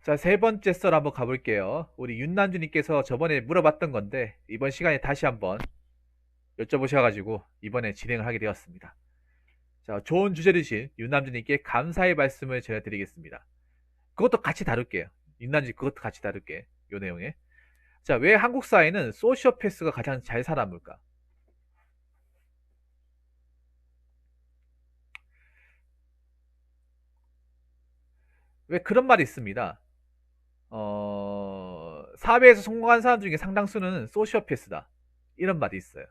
자, 세 번째 썰 한번 가볼게요. 우리 윤남주님께서 저번에 물어봤던 건데, 이번 시간에 다시 한번 여쭤보셔가지고, 이번에 진행을 하게 되었습니다. 자, 좋은 주제 주신 윤남주님께 감사의 말씀을 전해드리겠습니다. 그것도 같이 다룰게요. 윤남주님 그것도 같이 다룰게. 요 내용에. 자, 왜 한국 사회는 소시오패스가 가장 잘 살아남을까? 왜 그런 말이 있습니다. 사회에서 성공한 사람 중에 상당수는 소시오패스다. 이런 말이 있어요.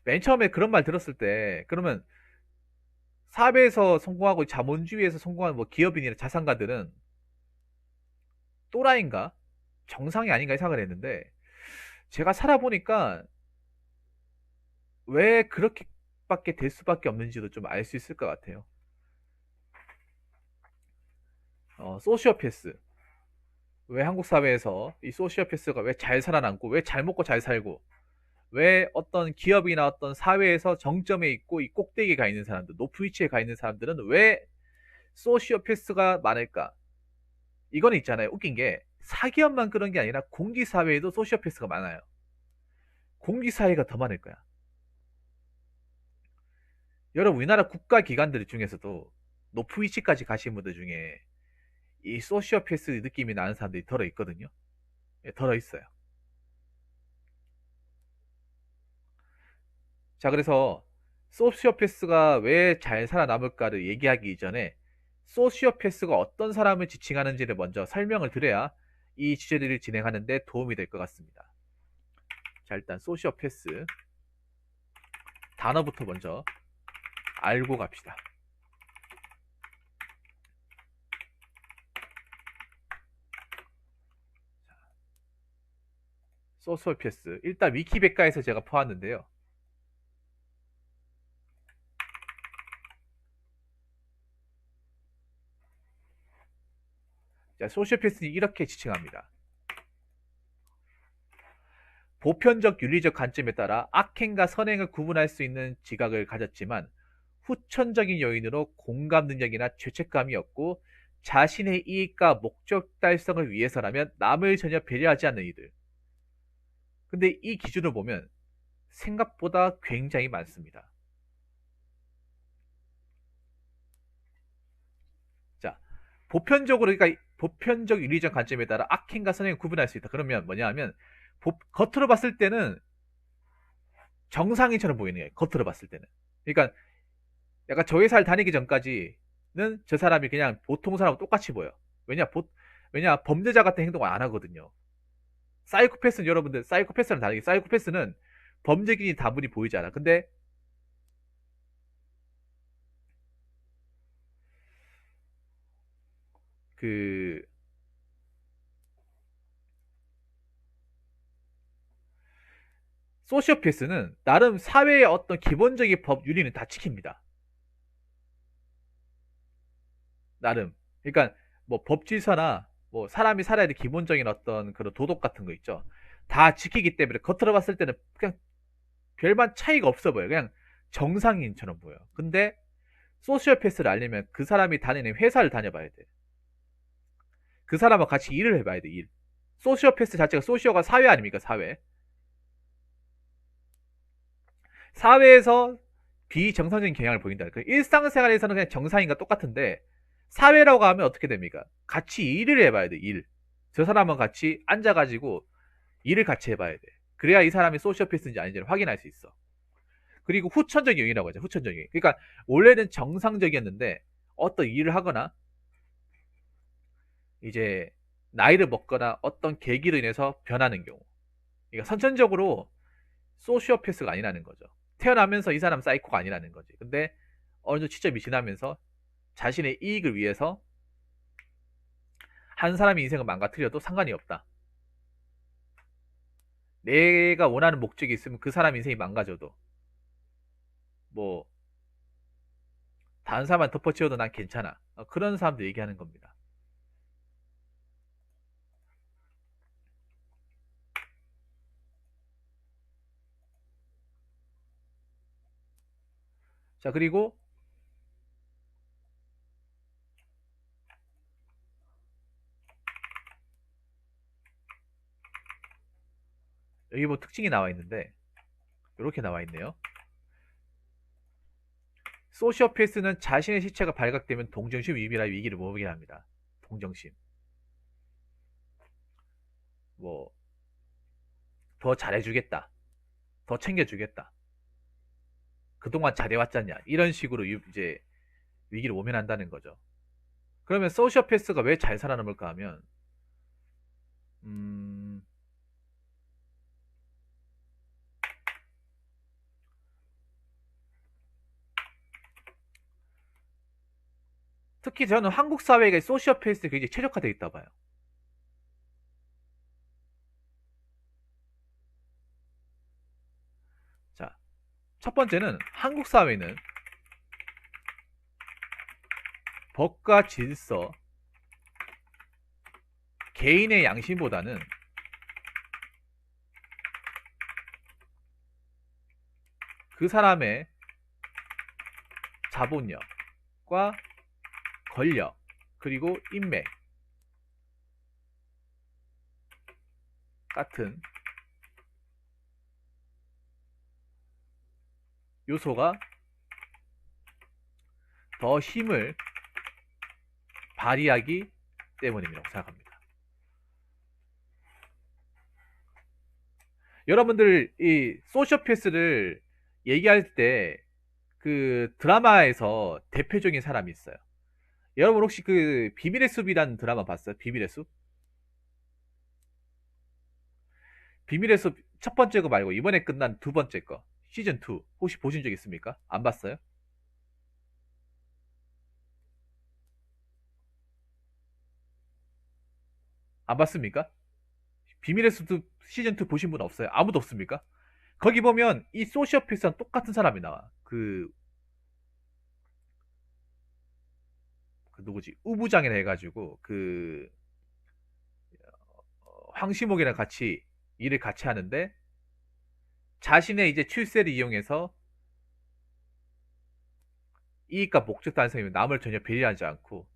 맨 처음에 그런 말 들었을 때, 그러면 사업에서 성공하고 자본주의에서 성공한 뭐 기업인이나 자산가들은 또라이인가? 정상이 아닌가 생각을 했는데 제가 살아보니까 왜 그렇게밖에 될 수밖에 없는지도 좀 알 수 있을 것 같아요. 소시오패스. 왜 한국 사회에서 이 소시오패스가 왜 잘 살아남고 왜 잘 먹고 잘 살고 왜 어떤 기업이나 어떤 사회에서 정점에 있고 이 꼭대기에 가 있는 사람들, 높은 위치에 가 있는 사람들은 왜 소시오패스가 많을까? 이거는 있잖아요. 웃긴 게 사기업만 그런 게 아니라 공기사회에도 소시오패스가 많아요. 공기사회가 더 많을 거야. 여러분 우리나라 국가기관들 중에서도 높은 위치까지 가신 분들 중에 이 소시오패스 느낌이 나는 사람들이 덜어 있거든요. 예, 덜어 있어요. 자, 그래서 소시오패스가 왜 잘 살아남을까를 얘기하기 이전에 소시오패스가 어떤 사람을 지칭하는지를 먼저 설명을 드려야 이 주제들을 진행하는데 도움이 될 것 같습니다. 자, 일단 소시오패스 단어부터 먼저 알고 갑시다. 소시오패스 일단 위키백과에서 제가 퍼왔는데요. 자, 소시오패스는 이렇게 지칭합니다. 보편적 윤리적 관점에 따라 악행과 선행을 구분할 수 있는 지각을 가졌지만 후천적인 요인으로 공감 능력이나 죄책감이 없고 자신의 이익과 목적 달성을 위해서라면 남을 전혀 배려하지 않는 이들. 근데 이 기준을 보면 생각보다 굉장히 많습니다. 자, 보편적으로 그러니까 보편적 윤리적 관점에 따라 악행과 선행을 구분할 수 있다. 그러면 뭐냐 하면 겉으로 봤을 때는 정상인처럼 보이는 거예요. 겉으로 봤을 때는. 그러니까 약간 저 회사를 다니기 전까지는 저 사람이 그냥 보통 사람하고 똑같이 보여. 왜냐, 왜냐, 범죄자 같은 행동을 안 하거든요. 사이코패스는 여러분들, 사이코패스랑 다르게, 사이코패스는 범죄gin이 다분히 보이지 않아. 근데 그, 소시오패스는 나름 사회의 어떤 기본적인 법, 윤리는 다 지킵니다. 나름. 그러니까 뭐 법질서나 뭐 사람이 살아야 될 기본적인 어떤 그런 도덕 같은 거 있죠. 다 지키기 때문에 겉으로 봤을 때는 그냥 별반 차이가 없어 보여. 그냥 정상인처럼 보여. 근데 소시오패스를 알려면 그 사람이 다니는 회사를 다녀봐야 돼. 그 사람과 같이 일을 해봐야 돼, 일. 소시오패스 자체가 소시오가 사회 아닙니까, 사회. 사회에서 비정상적인 경향을 보인다. 그 일상생활에서는 그냥 정상인과 똑같은데 사회라고 하면 어떻게 됩니까? 같이 일을 해봐야 돼, 일. 저 사람과 같이 앉아가지고 일을 같이 해봐야 돼. 그래야 이 사람이 소시오패스인지 아닌지를 확인할 수 있어. 그리고 후천적 요인이라고 하죠. 후천적 요인. 그러니까 원래는 정상적이었는데 어떤 일을 하거나 이제 나이를 먹거나 어떤 계기로 인해서 변하는 경우. 그러니까 선천적으로 소시오패스가 아니라는 거죠. 태어나면서 이 사람 사이코가 아니라는 거지. 근데 어느 정도 시점이 지나면서 자신의 이익을 위해서 한 사람의 인생을 망가뜨려도 상관이 없다. 내가 원하는 목적이 있으면 그 사람 인생이 망가져도 뭐 다른 사람만 덮어치워도 난 괜찮아. 그런 사람들 얘기하는 겁니다. 자, 그리고 여기 뭐 특징이 나와 있는데 이렇게 나와 있네요. 소시오패스는 자신의 시체가 발각되면 동정심 위비라 위기를 모으게 합니다. 동정심. 뭐 더 잘해주겠다. 더 챙겨주겠다. 그동안 잘해왔잖냐. 이런 식으로 이제 위기를 모면한다는 거죠. 그러면 소시오패스가 왜 잘 살아남을까 하면 특히 저는 한국 사회가 소시오패스에 굉장히 최적화되어 있다 봐요. 자, 첫 번째는 한국 사회는 법과 질서, 개인의 양심보다는 그 사람의 자본력과 권력, 그리고 인맥 같은 요소가 더 힘을 발휘하기 때문이라고 생각합니다. 여러분들 이 소시오패스를 얘기할 때 그 드라마에서 대표적인 사람이 있어요. 여러분 혹시 그 비밀의 숲이라는 드라마 봤어요? 비밀의 숲? 비밀의 숲 첫 번째 거 말고 이번에 끝난 두 번째 거 시즌 2 혹시 보신 적 있습니까? 안 봤어요? 안 봤습니까? 비밀의 숲 시즌 2 보신 분 없어요? 아무도 없습니까? 거기 보면 이 소시오패스랑 똑같은 사람이 나와. 그 누구지? 우부장이라 해가지고 그 황시목이랑 같이 일을 같이 하는데 자신의 이제 출세를 이용해서 이익과 목적 달성이면 남을 전혀 배려하지 않고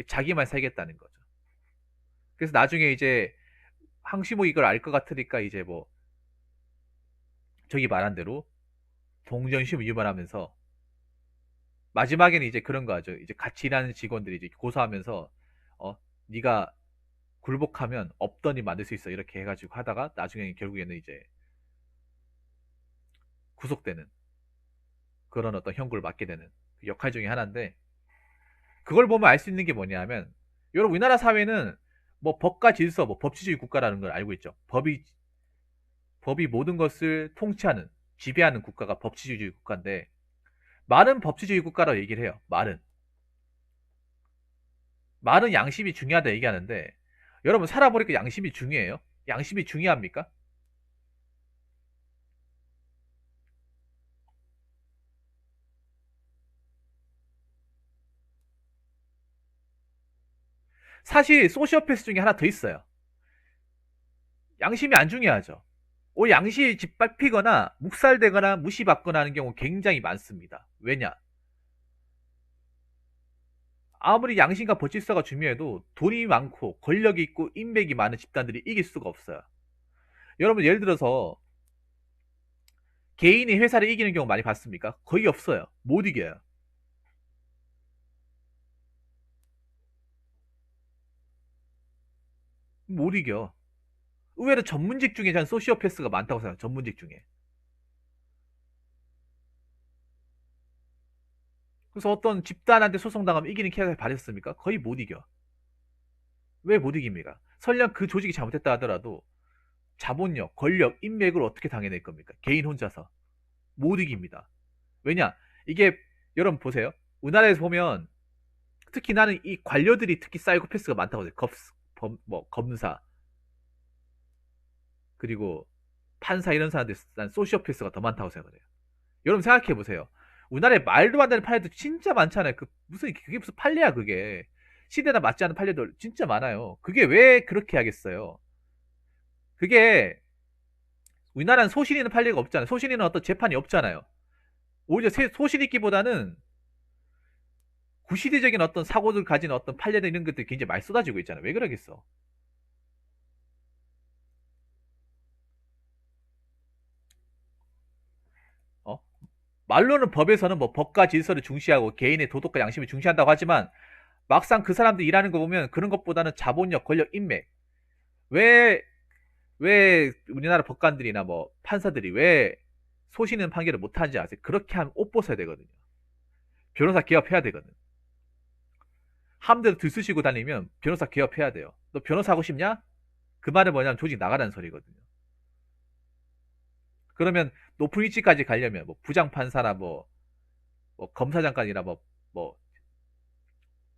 자기만 살겠다는 거죠. 그래서 나중에 이제 황시목이 이걸 알 것 같으니까 이제 뭐 저기 말한 대로 동정심 유발하면서 마지막에는 이제 그런 거 하죠. 이제 같이 일하는 직원들이 이제 고소하면서 네가 굴복하면 없더니 만들 수 있어 이렇게 해가지고 하다가 나중에 결국에는 이제 구속되는 그런 어떤 형국을 맡게 되는 역할 중에 하나인데 그걸 보면 알 수 있는 게 뭐냐면 여러분 우리나라 사회는 뭐 법과 질서, 뭐 법치주의 국가라는 걸 알고 있죠. 법이 모든 것을 통치하는 지배하는 국가가 법치주의 국가인데 말은 법치주의 국가라고 얘기를 해요. 말은 양심이 중요하다 얘기하는데 여러분 살아보니까 양심이 중요해요? 양심이 중요합니까? 사실 소시오패스 중에 하나 더 있어요. 양심이 안 중요하죠. 오히려 양심이 짓밟히거나 묵살되거나 무시받거나 하는 경우 굉장히 많습니다. 왜냐? 아무리 양심과 법질서가 중요해도 돈이 많고 권력이 있고 인맥이 많은 집단들이 이길 수가 없어요. 여러분 예를 들어서 개인이 회사를 이기는 경우 많이 봤습니까? 거의 없어요. 못 이겨요. 못 이겨. 의외로 전문직 중에 저는 소시오패스가 많다고 생각해요. 전문직 중에. 그래서 어떤 집단한테 소송당하면 이기는 케이스를 받았습니까? 거의 못 이겨. 왜 못 이깁니까? 설령 그 조직이 잘못했다 하더라도 자본력, 권력, 인맥을 어떻게 당해낼 겁니까? 개인 혼자서. 못 이깁니다. 왜냐? 이게 여러분 보세요. 우리나라에서 보면 특히 나는 이 관료들이 특히 사이코패스가 많다고 해요. 뭐 검사 그리고 판사 이런 사람들 난 소시오패스가 더 많다고 생각해요. 여러분 생각해 보세요. 우리나라에 말도 안 되는 판례도 진짜 많잖아요. 그게 무슨 판례야 그게. 시대나 맞지 않는 판례도 진짜 많아요. 그게 왜 그렇게 하겠어요? 그게 우리나라는 소신 있는 판례가 없잖아요. 소신 있는 어떤 재판이 없잖아요. 오히려 소신 있기보다는 구시대적인 어떤 사고를 가진 어떤 판례들 이런 것들이 굉장히 많이 쏟아지고 있잖아요. 왜 그러겠어? 말로는 법에서는 뭐 법과 질서를 중시하고 개인의 도덕과 양심을 중시한다고 하지만 막상 그 사람들 일하는 거 보면 그런 것보다는 자본력, 권력, 인맥. 왜, 왜 우리나라 법관들이나 뭐 판사들이 왜 소신있는 판결을 못하는지 아세요? 그렇게 하면 옷 벗어야 되거든요. 변호사 개업해야 되거든. 함대로 들쑤시고 다니면 변호사 개업해야 돼요. 너 변호사 하고 싶냐? 그 말은 뭐냐면 조직 나가라는 소리거든요. 그러면 높은 위치까지 가려면 뭐 부장판사나 뭐 검사장까지나 뭐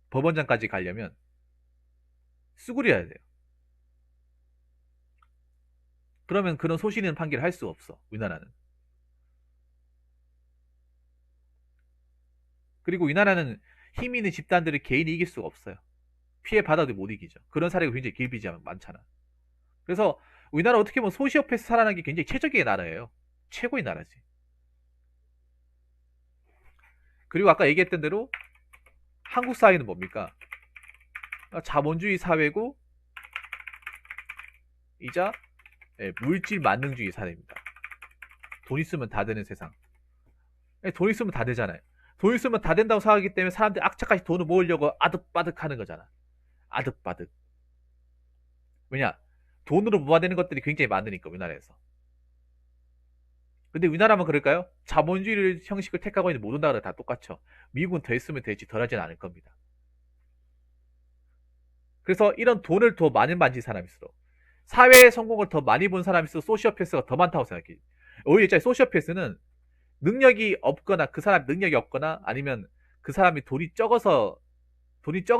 법원장까지 가려면 수구려야 돼요. 그러면 그런 소신 있는 판결을 할 수 없어, 우리나라는. 그리고 우리나라는 힘 있는 집단들을 개인이 이길 수가 없어요. 피해 받아도 못 이기죠. 그런 사례가 굉장히 길비지만 많잖아. 그래서 우리나라 어떻게 보면 소시오패스 살아나는 게 굉장히 최적의 나라예요. 최고의 나라지. 그리고 아까 얘기했던 대로 한국 사회는 뭡니까? 자본주의 사회고 이자 물질 만능주의 사회입니다. 돈 있으면 다 되는 세상. 돈 있으면 다 되잖아요. 돈 있으면 다 된다고 생각하기 때문에 사람들이 악착같이 돈을 모으려고 아득바득 하는 거잖아. 아득바득. 왜냐? 돈으로 모아되는 것들이 굉장히 많으니까 우리나라에서. 근데 우리나라만 그럴까요? 자본주의 형식을 택하고 있는 모든 나라가 다 똑같죠. 미국은 더 있으면 되지 덜 하진 않을 겁니다. 그래서 이런 돈을 더 많이 만진 사람일수록 사회의 성공을 더 많이 본 사람일수록 소시오패스가 더 많다고 생각해요. 오히려 소시오패스는 능력이 없거나 그 사람 능력이 없거나 아니면 그 사람이 돈이 적은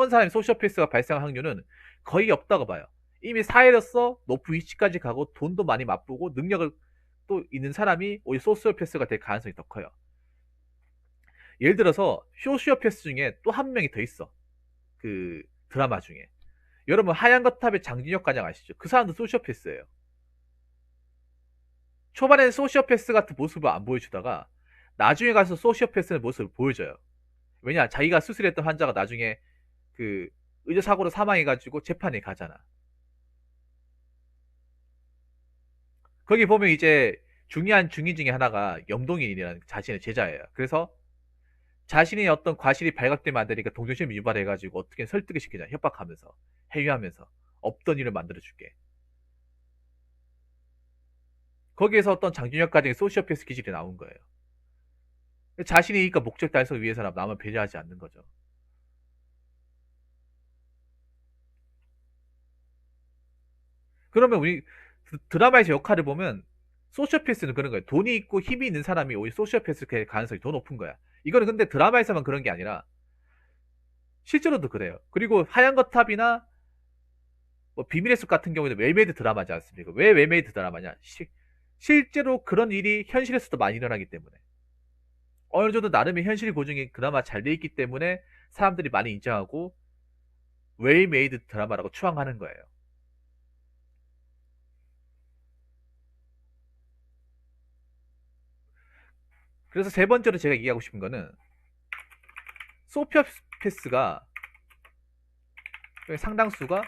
사람이 소시오패스가 발생할 확률은 거의 없다고 봐요. 이미 사회로서 높은 위치까지 가고 돈도 많이 맛보고 능력을 또 있는 사람이 오히려 소시오패스가 될 가능성이 더 커요. 예를 들어서 소시오패스 중에 또 한 명이 더 있어. 그 드라마 중에. 여러분 하얀 거탑의 장진혁 과장 아시죠? 그 사람도 소시오패스예요. 초반에는 소시오패스 같은 모습을 안 보여주다가 나중에 가서 소시오패스의 모습을 보여줘요. 왜냐? 자기가 수술했던 환자가 나중에 그 의료사고로 사망해가지고 재판에 가잖아. 거기 보면 이제 중요한 중인 중에 하나가 염동인이라는 자신의 제자예요. 그래서 자신의 어떤 과실이 발각되면 안 되니까 동정심을 유발해가지고 어떻게 설득을 시키잖아. 협박하면서 회유하면서 없던 일을 만들어줄게. 거기에서 어떤 장준혁 과정의 소시오패스 기질이 나온 거예요. 자신의 이익과 목적 달성을 위해서는 남을 배려하지 않는 거죠. 그러면 우리 드라마에서 역할을 보면 소시오패스는 그런 거예요. 돈이 있고 힘이 있는 사람이 오히려 소시오패스 될 가능성이 더 높은 거야. 이거는 근데 드라마에서만 그런 게 아니라 실제로도 그래요. 그리고 하얀 거탑이나 뭐 비밀의 숲 같은 경우에는 웰메이드 드라마지 않습니까? 왜 웰메이드 드라마냐? 실제로 그런 일이 현실에서도 많이 일어나기 때문에 어느 정도 나름의 현실 고증이 그나마 잘 돼 있기 때문에 사람들이 많이 인정하고 웰메이드 드라마라고 추앙하는 거예요. 그래서 세 번째로 제가 얘기하고 싶은 거는 소시오패스가 상당수가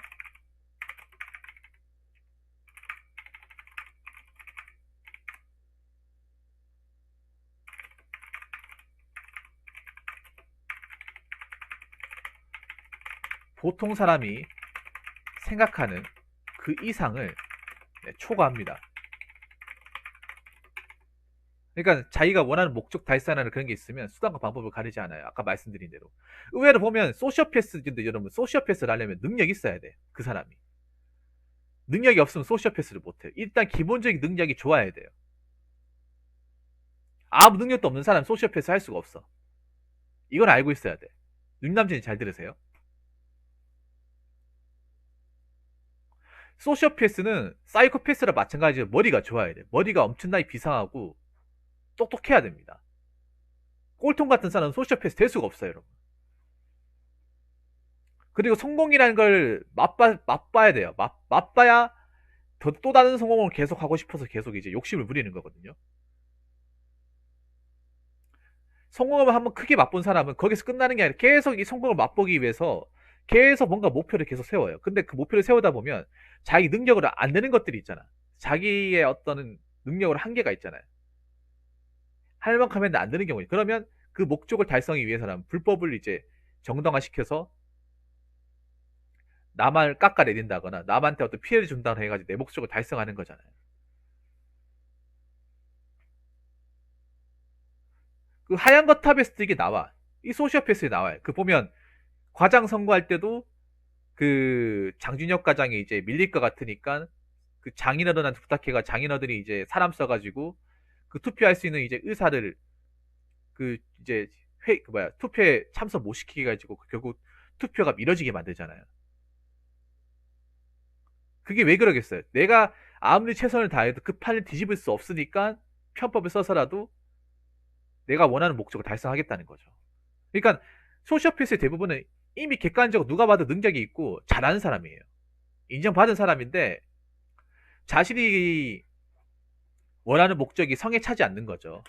보통 사람이 생각하는 그 이상을 초과합니다. 그러니까 자기가 원하는 목적 달성하는 그런 게 있으면 수단과 방법을 가리지 않아요. 아까 말씀드린 대로. 의외로 보면 소시오패스인데 여러분 소시오패스를 하려면 능력이 있어야 돼. 그 사람이. 능력이 없으면 소시오패스를 못해요. 일단 기본적인 능력이 좋아야 돼요. 아무 능력도 없는 사람 소시오패스 할 수가 없어. 이건 알고 있어야 돼. 윤남진이 잘 들으세요. 소시오패스는 사이코패스랑 마찬가지로 머리가 좋아야 돼. 머리가 엄청나게 비상하고 똑똑해야 됩니다. 꼴통 같은 사람은 소시오패스 될 수가 없어요, 여러분. 그리고 성공이라는 걸 맛봐야 돼요. 맛봐야 또 다른 성공을 계속 하고 싶어서 계속 이제 욕심을 부리는 거거든요. 성공을 한번 크게 맛본 사람은 거기서 끝나는 게 아니라 계속 이 성공을 맛보기 위해서 계속 뭔가 목표를 계속 세워요. 근데 그 목표를 세우다 보면 자기 능력으로 안 되는 것들이 있잖아. 자기의 어떤 능력으로 한계가 있잖아요. 할 만큼 했는데 안 되는 경우에 그러면 그 목적을 달성하기 위해서는 불법을 이제 정당화시켜서 남을 깎아내린다거나 남한테 어떤 피해를 준다거나 해가지고 내 목적을 달성하는 거잖아요. 그 하얀 거탑에서 이게 나와. 이 소시오패스에 나와요. 그 보면 과장 선거할 때도 그 장준혁 과장이 이제 밀릴 것 같으니까 그 장인어른한테 부탁해가 장인어른이 이제 사람 써가지고 그 투표할 수 있는 이제 의사를 그 이제 그 뭐야 투표에 참석 못 시키게 가지고 결국 투표가 미뤄지게 만들잖아요. 그게 왜 그러겠어요? 내가 아무리 최선을 다해도 그 판을 뒤집을 수 없으니까 편법을 써서라도 내가 원하는 목적을 달성하겠다는 거죠. 그러니까 소시오패스의 대부분은 이미 객관적으로 누가 봐도 능력이 있고 잘하는 사람이에요. 인정받은 사람인데 자신이 원하는 목적이 성에 차지 않는 거죠.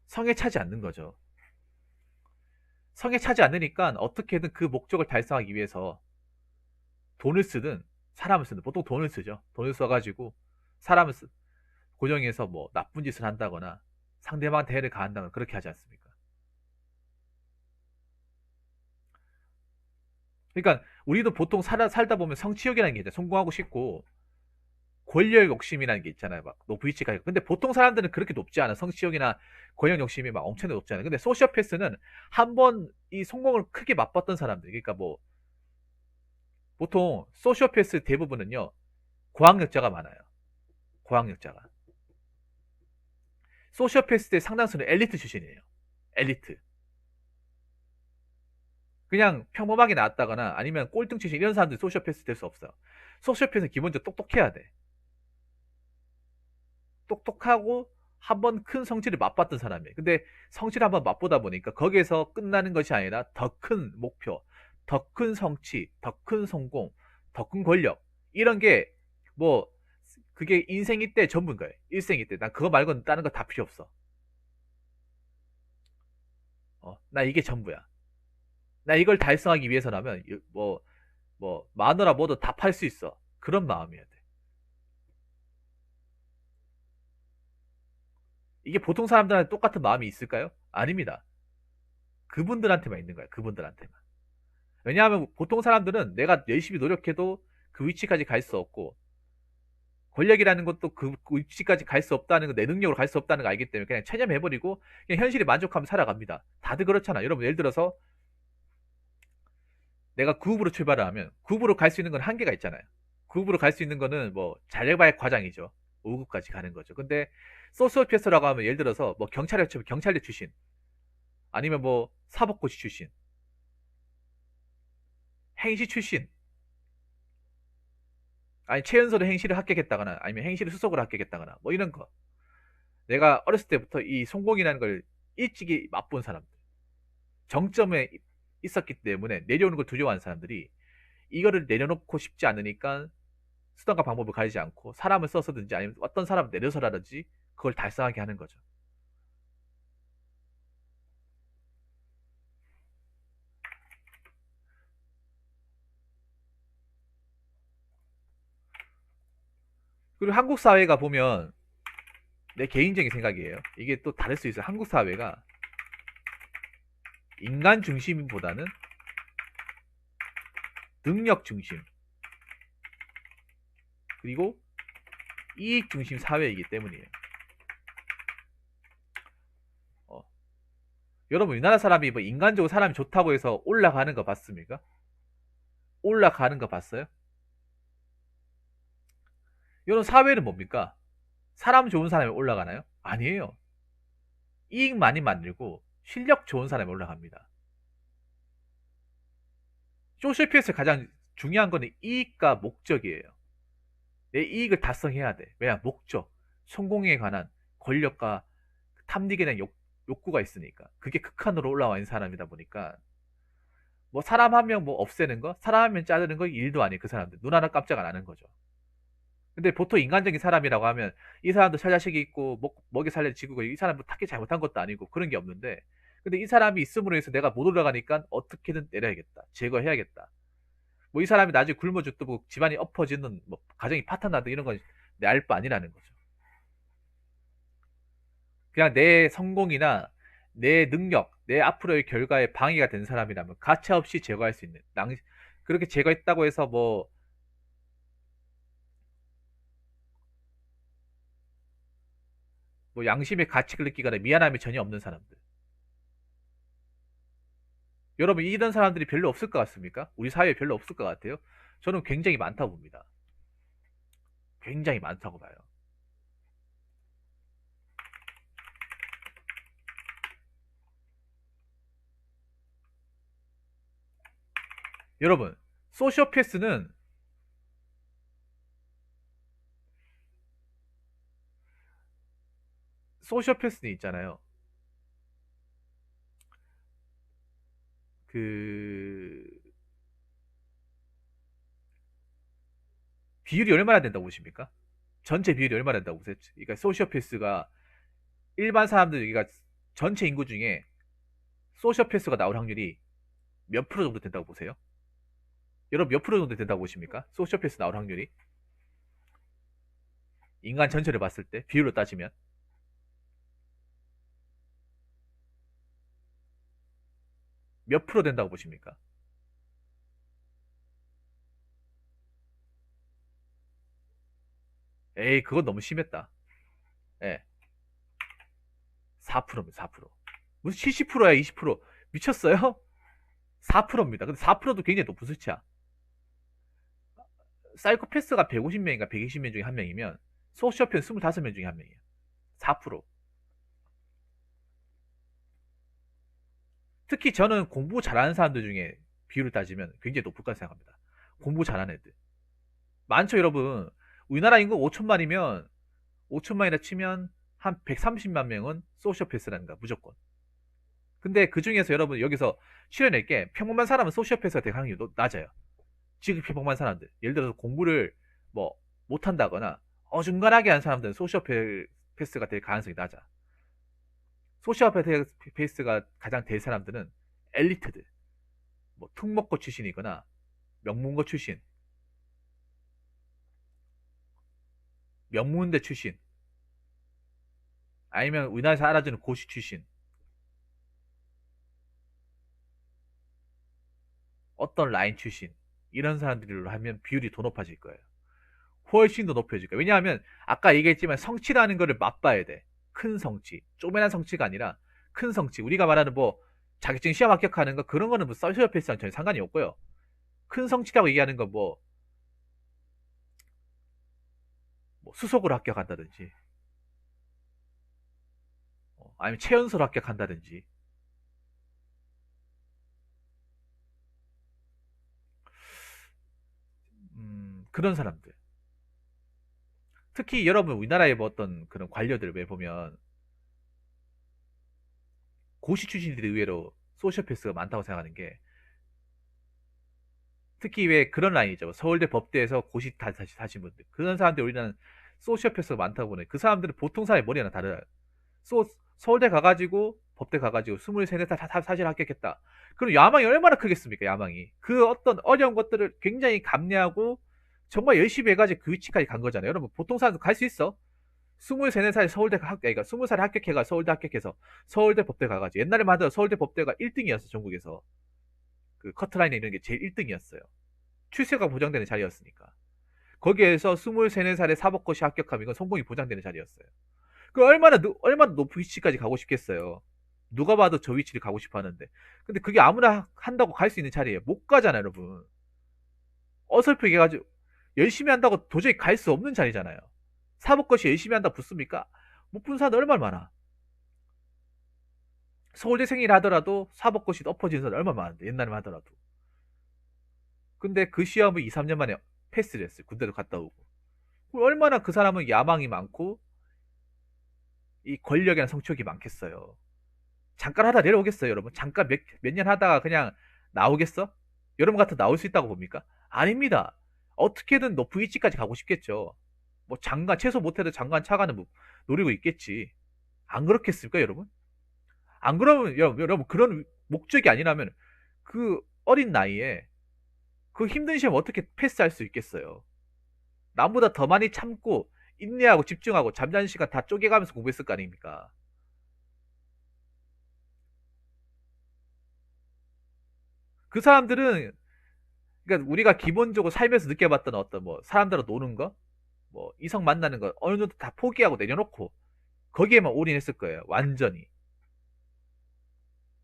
성에 차지 않는 거죠. 성에 차지 않으니까 어떻게든 그 목적을 달성하기 위해서 돈을 쓰든 사람을 쓰든 보통 돈을 쓰죠. 돈을 써가지고 사람을 고정해서 뭐 나쁜 짓을 한다거나 상대방 대해를 가한다거나 그렇게 하지 않습니까? 그러니까 우리도 보통 살다 보면 성취욕이라는 게 있잖아요. 성공하고 싶고 권력 욕심이라는 게 있잖아요. 막 높은 위치 가고. 근데 보통 사람들은 그렇게 높지 않아. 성취욕이나 권력 욕심이 막 엄청나게 높지 않아. 근데 소시오패스는 한 번 이 성공을 크게 맛봤던 사람들. 그러니까 뭐 보통 소시오패스 대부분은요. 고학력자가 많아요. 고학력자가. 소시오패스의 상당수는 엘리트 출신이에요. 엘리트. 그냥 평범하게 나왔다거나 아니면 꼴등 출신 이런 사람들이 소시오패스 될 수 없어요. 소시오패스는 기본적으로 똑똑해야 돼. 똑똑하고 한 번 큰 성취를 맛봤던 사람이에요. 근데 성취를 한번 맛보다 보니까 거기에서 끝나는 것이 아니라 더 큰 목표, 더 큰 성취, 더 큰 성공, 더 큰 권력 이런 게 뭐 그게 인생이 때 전부인 거예요. 일생이 때. 난 그거 말고는 다른 거 다 필요 없어. 나 이게 전부야. 나 이걸 달성하기 위해서라면 뭐 마누라 뭐도 다 팔 수 있어. 그런 마음이어야 돼. 이게 보통 사람들한테 똑같은 마음이 있을까요? 아닙니다. 그분들한테만 있는 거야. 그분들한테만. 왜냐하면 보통 사람들은 내가 열심히 노력해도 그 위치까지 갈 수 없고 권력이라는 것도 그 위치까지 갈 수 없다는 거, 내 능력으로 갈 수 없다는 거 알기 때문에 그냥 체념해버리고 그냥 현실에 만족하며 살아갑니다. 다들 그렇잖아. 여러분 예를 들어서 내가 9급으로 출발을 하면 9급으로 갈 수 있는 건 한계가 있잖아요. 9급으로 갈 수 있는 거는 뭐 잘해봐야 과장이죠. 5급까지 가는 거죠. 근데 소시오패스라고 하면 예를 들어서 뭐 경찰에 치면 경찰대 출신 아니면 뭐 사법고시 출신 행시 출신 아니 최연소로 행시를 합격했다거나 아니면 행시를 수석으로 합격했다거나 뭐 이런 거 내가 어렸을 때부터 이 성공이라는 걸 일찍이 맛본 사람들 정점에 있었기 때문에 내려오는 걸 두려워하는 사람들이 이거를 내려놓고 싶지 않으니까 수단과 방법을 가리지 않고 사람을 써서든지 아니면 어떤 사람을 내려서라든지 그걸 달성하게 하는 거죠. 그리고 한국 사회가 보면 내 개인적인 생각이에요. 이게 또 다를 수 있어요. 한국 사회가 인간 중심보다는 능력 중심 그리고 이익 중심 사회이기 때문이에요. 여러분 우리나라 사람이 뭐 인간적으로 사람이 좋다고 해서 올라가는 거 봤습니까? 올라가는 거 봤어요? 이런 사회는 뭡니까? 사람 좋은 사람이 올라가나요? 아니에요. 이익 많이 만들고 실력 좋은 사람이 올라갑니다. 소셜피에서 가장 중요한 거는 이익과 목적이에요. 내 이익을 달성해야 돼. 왜냐? 목적, 성공에 관한 권력과 탐닉에 대한 욕구가 있으니까. 그게 극한으로 올라와 있는 사람이다 보니까 뭐 사람 한 명 뭐 없애는 거, 사람 한 명 자르는 거 일도 아니에요. 그 사람들 눈 하나 깜짝 안 하는 거죠. 근데 보통 인간적인 사람이라고 하면 이 사람도 살자식이 있고 먹여 살려 지구고 이 사람도 딱히 잘못한 것도 아니고 그런 게 없는데 근데 이 사람이 있음으로 해서 내가 못 올라가니까 어떻게든 내려야겠다. 제거해야겠다. 뭐 이 사람이 나중에 굶어 죽고 집안이 엎어지는 뭐 가정이 파탄나든 이런 건 내 알 바 아니라는 거죠. 그냥 내 성공이나 내 능력, 내 앞으로의 결과에 방해가 된 사람이라면 가차없이 제거할 수 있는 그렇게 제거했다고 해서 뭐 양심의 가책을 느끼거나 미안함이 전혀 없는 사람들. 여러분 이런 사람들이 별로 없을 것 같습니까? 우리 사회에 별로 없을 것 같아요. 저는 굉장히 많다고 봅니다. 굉장히 많다고 봐요. 여러분 소시오패스는 소시오패스는 있잖아요. 그 비율이 얼마나 된다고 보십니까? 전체 비율이 얼마나 된다고 보세요? 그러니까 소시오패스가 일반 사람들, 그러니까 전체 인구 중에 소시오패스가 나올 확률이 몇 프로 정도 된다고 보세요? 여러분 몇 프로 정도 된다고 보십니까? 소시오패스 나올 확률이 인간 전체를 봤을 때 비율로 따지면 몇 프로 된다고 보십니까? 에이 그건 너무 심했다. 예, 4%입니다. 4%. 무슨 70%야 20%? 미쳤어요? 4%입니다. 근데 4%도 굉장히 높은 수치야. 사이코패스가 150명인가 120명 중에 한 명이면 소시오패스 25명 중에 한 명이에요. 4%. 특히 저는 공부 잘하는 사람들 중에 비율을 따지면 굉장히 높을 거라 생각합니다. 공부 잘하는 애들. 많죠, 여러분. 우리나라 인구 5천만이면 5천만이라 치면 한 130만 명은 소시오패스라는 거야, 무조건. 근데 그 중에서 여러분 여기서 실현낼 게 평범한 사람은 소시오패스가 될 확률이 낮아요. 지금 평범한 사람들. 예를 들어서 공부를 뭐 못한다거나 어중간하게 한 사람들은 소시오패스가 될 가능성이 낮아. 소시오패스가 가장 될 사람들은 엘리트들. 뭐 특목고 출신이거나 명문고 출신, 명문대 출신, 아니면 우리나라에서 알아주는 고시 출신, 어떤 라인 출신, 이런 사람들로 하면 비율이 더 높아질 거예요. 훨씬 더 높아질 거예요. 왜냐하면 아까 얘기했지만 성취라는 거를 맛봐야 돼. 큰 성취, 쪼매난 성취가 아니라 큰 성취. 우리가 말하는 뭐 자격증 시험 합격하는 거 그런 거는 뭐 소시오패스랑 전혀 상관이 없고요. 큰 성취라고 얘기하는 건 뭐 수석으로 합격한다든지, 아니면 최연소로 합격한다든지, 그런 사람들. 특히 여러분 우리나라의 뭐 어떤 그런 관료들 왜 보면 고시 출신들이 의외로 소시오패스가 많다고 생각하는 게, 특히 왜 그런 라인이죠. 서울대 법대에서 고시 다시 사신 분들. 그런 사람들 우리나라는 소시오패스가 많다고 보네. 그 사람들은 보통 사람의 머리랑 다르다. 서울대 가가지고 법대 가가지고 23, 4살 사실 합격했다. 그럼 야망이 얼마나 크겠습니까? 야망이. 그 어떤 어려운 것들을 굉장히 감내하고 정말 열심히 해가지고 그 위치까지 간 거잖아요. 여러분 보통 사람도 갈 수 있어. 23, 4살 서울대 그러니까 20살에 합격해가 서울대 합격해서 서울대 법대 가가지고 옛날에만 하더라도 서울대 법대가 1등이었어 전국에서. 그 커트라인에 이런 게 제일 1등이었어요. 출세가 보장되는 자리였으니까. 거기에서 23, 4살에 사법고시 합격하면 이건 성공이 보장되는 자리였어요. 그 얼마나 높은 위치까지 가고 싶겠어요. 누가 봐도 저 위치를 가고 싶어 하는데. 근데 그게 아무나 한다고 갈 수 있는 자리예요. 못 가잖아요, 여러분. 어설프게 해가지고 열심히 한다고 도저히 갈 수 없는 자리잖아요. 사법고시 열심히 한다 붙습니까? 못 본 사람 얼마나 많아. 서울대생이라 하더라도 사법고시 엎어진 사람 얼마나 많은데, 옛날에만 하더라도. 근데 그 시험을 2, 3년 만에 패스를 했어요. 군대도 갔다 오고. 얼마나 그 사람은 야망이 많고 이 권력이나 성취욕이 많겠어요. 잠깐 하다 내려오겠어요, 여러분? 잠깐 몇 년 하다가 그냥 나오겠어? 여러분 같은 나올 수 있다고 봅니까? 아닙니다. 어떻게든 높은 위치까지 가고 싶겠죠. 뭐 장관, 최소 못해도 장관 차관은 뭐 노리고 있겠지. 안 그렇겠습니까, 여러분? 안 그러면, 여러분, 그런 목적이 아니라면 그 어린 나이에 그 힘든 시험 어떻게 패스할 수 있겠어요? 남보다 더 많이 참고 인내하고 집중하고 잠자는 시간 다 쪼개가면서 공부했을 거 아닙니까? 그 사람들은 그러니까 우리가 기본적으로 살면서 느껴봤던 어떤 뭐 사람들과 노는 거, 뭐 이성 만나는 거 어느 정도 다 포기하고 내려놓고 거기에만 올인했을 거예요. 완전히.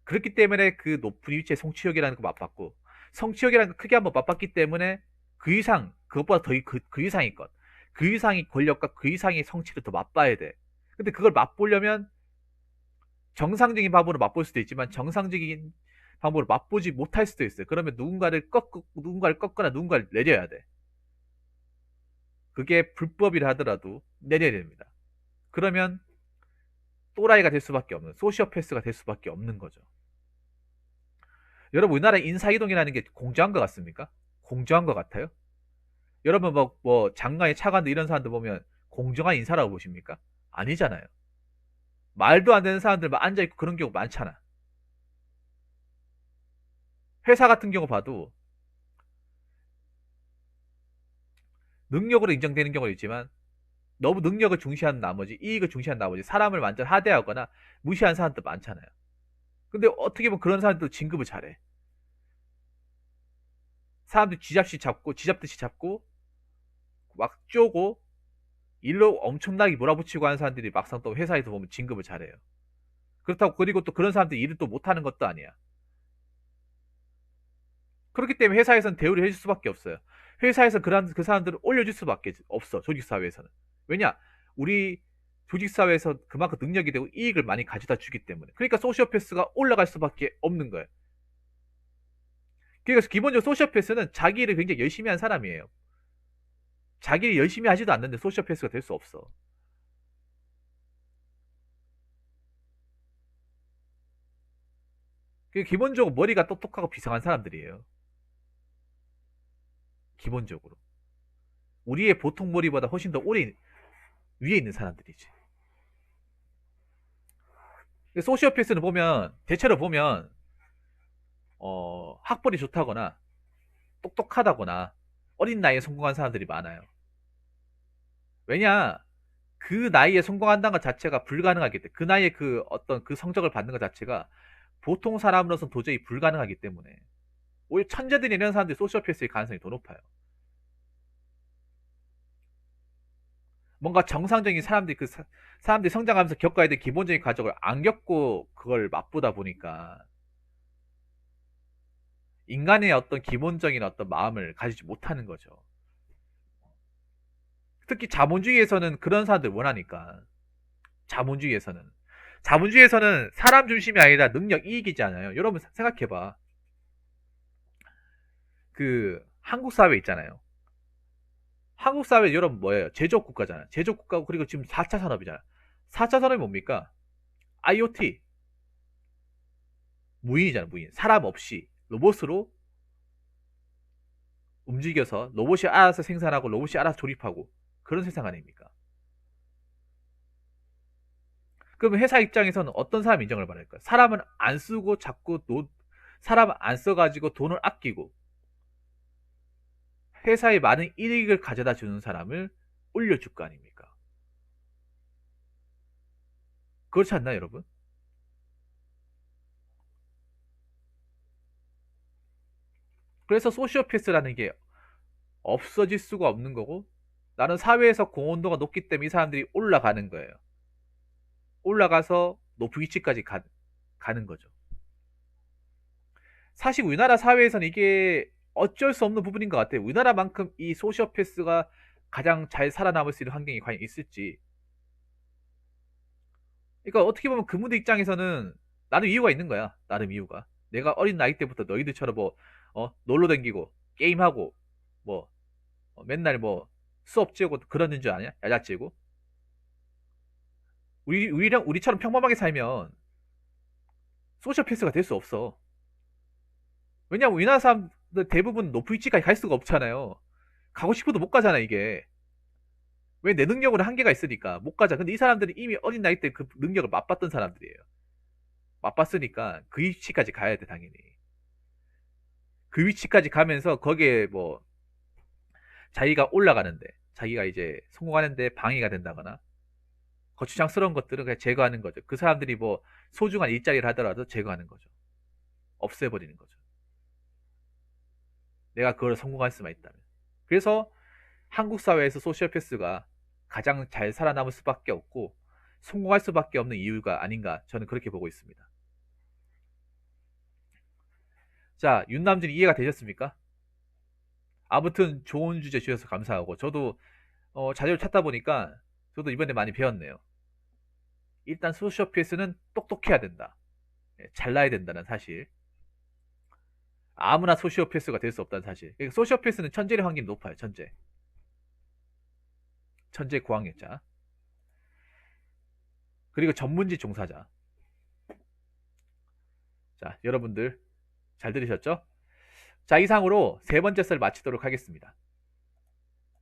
그렇기 때문에 그 높은 위치의 성취욕이라는 거 맛봤고 성취욕이라는 거 크게 한번 맛봤기 때문에 그 이상 그것보다 그 이상의 것, 그 이상의 권력과 그 이상의 성취를 더 맛봐야 돼. 근데 그걸 맛보려면 정상적인 방법으로 맛볼 수도 있지만 정상적인 방법으로 맛보지 못할 수도 있어요. 그러면 누군가를 꺾거나 누군가를 내려야 돼. 그게 불법이라 하더라도 내려야 됩니다. 그러면 또라이가 될 수밖에 없는 소시오패스가 될 수밖에 없는 거죠. 여러분 우리나라 인사이동이라는 게 공정한 것 같습니까? 공정한 것 같아요? 여러분 뭐 장관이 차관들 이런 사람들 보면 공정한 인사라고 보십니까? 아니잖아요. 말도 안 되는 사람들만 앉아있고 그런 경우 많잖아. 회사 같은 경우 봐도 능력으로 인정되는 경우도 있지만 너무 능력을 중시하는 나머지 이익을 중시하는 나머지 사람을 완전 하대하거나 무시하는 사람도 많잖아요. 근데 어떻게 보면 그런 사람들도 진급을 잘해. 사람들 쥐잡듯이 잡고 막 쪼고 일로 엄청나게 몰아붙이고 하는 사람들이 막상 또 회사에서 보면 진급을 잘해요. 그렇다고 그리고 또 그런 사람들이 일을 또 못하는 것도 아니야. 그렇기 때문에 회사에서는 대우를 해줄 수밖에 없어요. 회사에서 그 사람들을 올려줄 수밖에 없어. 조직사회에서는. 왜냐? 우리 조직사회에서 그만큼 능력이 되고 이익을 많이 가져다 주기 때문에. 그러니까 소시오패스가 올라갈 수밖에 없는 거예요. 그래서 기본적으로 소시오패스는 자기 일을 굉장히 열심히 한 사람이에요. 자기 일 열심히 하지도 않는데 소시오패스가 될 수 없어. 기본적으로 머리가 똑똑하고 비상한 사람들이에요. 기본적으로. 우리의 보통 머리보다 훨씬 더 오래 위에 있는 사람들이지. 소시오패스는 보면 대체로 보면 학벌이 좋다거나 똑똑하다거나 어린 나이에 성공한 사람들이 많아요. 왜냐? 그 나이에 성공한다는 것 자체가 불가능하기 때문에 그 나이에 그 어떤 그 성적을 받는 것 자체가 보통 사람으로서는 도저히 불가능하기 때문에 오히려 천재들이 이런 사람들이 소시오패스의 가능성이 더 높아요. 뭔가 정상적인 사람들이 성장하면서 겪어야 될 기본적인 과정을 안 겪고 그걸 맛보다 보니까 인간의 어떤 기본적인 어떤 마음을 가지지 못하는 거죠. 특히 자본주의에서는 그런 사람들 원하니까. 자본주의에서는. 자본주의에서는 사람 중심이 아니라 능력 이익이잖아요. 여러분 생각해봐. 그 한국 사회 있잖아요. 한국 사회 여러분 뭐예요? 제조업 국가잖아요. 제조업 국가고 그리고 지금 4차 산업이잖아요. 4차 산업이 뭡니까? IoT. 무인이잖아, 무인. 사람 없이 로봇으로 움직여서 로봇이 알아서 생산하고 로봇이 알아서 조립하고 그런 세상 아닙니까? 그럼 회사 입장에서는 어떤 사람 인정을 받을까요? 사람은 안 쓰고 사람 안 써가지고 돈을 아끼고 회사에 많은 이익을 가져다 주는 사람을 올려줄 거 아닙니까? 그렇지 않나요, 여러분? 그래서 소시오패스라는 게 없어질 수가 없는 거고 나는 사회에서 공헌도가 높기 때문에 이 사람들이 올라가는 거예요. 올라가서 높은 위치까지 가는 거죠. 사실 우리나라 사회에서는 이게 어쩔 수 없는 부분인 것 같아요. 우리나라만큼 이 소시오패스가 가장 잘 살아남을 수 있는 환경이 과연 있을지. 그러니까 어떻게 보면 그분들 입장에서는 나름 이유가 있는 거야. 나름 이유가. 내가 어린 나이 때부터 너희들처럼 뭐 놀러 다니고 게임하고 뭐 맨날 뭐 수업 찌고 그러는 줄 아냐? 야자찌고. 우리처럼 평범하게 살면 소시오패스가 될 수 없어. 왜냐면 우리나라 사람들 대부분 높은 위치까지 갈 수가 없잖아요. 가고 싶어도 못 가잖아, 이게. 왜 내 능력으로 한계가 있으니까 못 가자. 근데 이 사람들이 이미 어린 나이 때 그 능력을 맛봤던 사람들이에요. 맛봤으니까 그 위치까지 가야 돼, 당연히. 그 위치까지 가면서 거기에 뭐 자기가 올라가는데 자기가 이제 성공하는데 방해가 된다거나 거추장스러운 것들은 그냥 제거하는 거죠. 그 사람들이 뭐 소중한 일자리를 하더라도 제거하는 거죠. 없애버리는 거죠. 내가 그걸 성공할 수만 있다면. 그래서 한국 사회에서 소시오패스가 가장 잘 살아남을 수밖에 없고 성공할 수밖에 없는 이유가 아닌가 저는 그렇게 보고 있습니다. 자, 윤남준 이해가 되셨습니까? 아무튼 좋은 주제 주셔서 감사하고 저도 자료를 찾다 보니까 저도 이번에 많이 배웠네요. 일단 소시오패스는 똑똑해야 된다. 잘나야 된다는 사실. 아무나 소시오패스가 될 수 없다는 사실. 그러니까 소시오패스는 천재의 확률이 높아요. 천재. 천재 고학력자. 그리고 전문직 종사자. 자, 여러분들 잘 들으셨죠? 자, 이상으로 세 번째 썰 마치도록 하겠습니다.